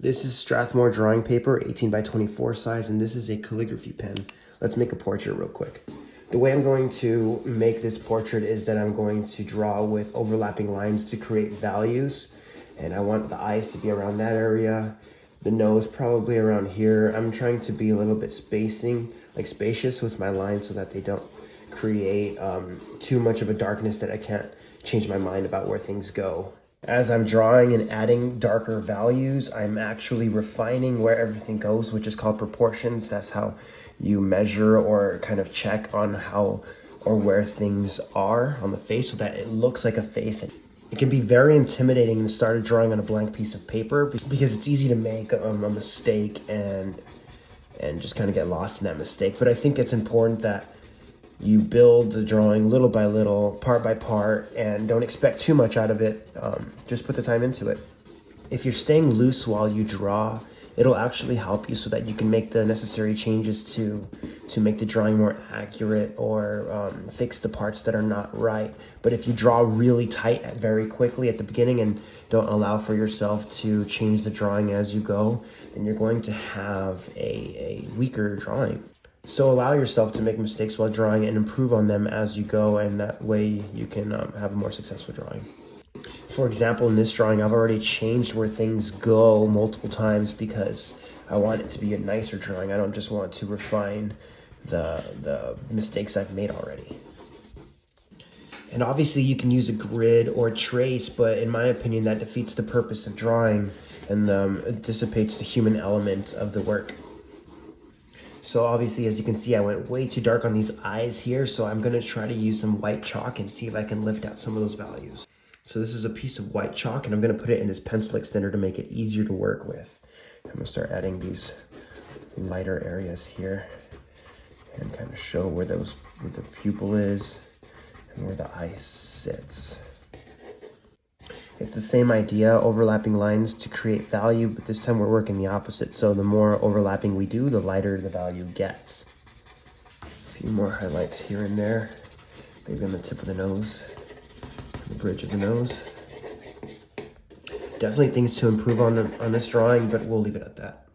This is Strathmore drawing paper, 18 by 24 size, and this is a calligraphy pen. Let's make a portrait real quick. The way I'm going to make this portrait is that I'm going to draw with overlapping lines to create values. And I want the eyes to be around that area, the nose probably around here. I'm trying to be a little bit spacious with my lines so that they don't create too much of a darkness that I can't change my mind about where things go. As I'm drawing and adding darker values, I'm actually refining where everything goes, which is called proportions. That's how you measure or kind of check on how or where things are on the face so that it looks like a face. It can be very intimidating to start drawing on a blank piece of paper because it's easy to make a mistake and just kind of get lost in that mistake. But I think it's important that you build the drawing little by little, part by part, and don't expect too much out of it. Just put the time into it. If you're staying loose while you draw, it'll actually help you so that you can make the necessary changes to make the drawing more accurate or fix the parts that are not right. But if you draw really tight very quickly at the beginning and don't allow for yourself to change the drawing as you go, then you're going to have a weaker drawing. So allow yourself to make mistakes while drawing and improve on them as you go, and that way you can have a more successful drawing. For example, in this drawing, I've already changed where things go multiple times because I want it to be a nicer drawing. I don't just want to refine the mistakes I've made already. And obviously you can use a grid or trace, but in my opinion, that defeats the purpose of drawing and it dissipates the human element of the work. So obviously, as you can see, I went way too dark on these eyes here, so I'm gonna try to use some white chalk and see if I can lift out some of those values. So this is a piece of white chalk, and I'm gonna put it in this pencil extender to make it easier to work with. I'm gonna start adding these lighter areas here and kind of show where the pupil is and where the eye sits. It's the same idea, overlapping lines to create value, but this time we're working the opposite. So the more overlapping we do, the lighter the value gets. A few more highlights here and there, maybe on the tip of the nose, the bridge of the nose. Definitely things to improve on this drawing, but we'll leave it at that.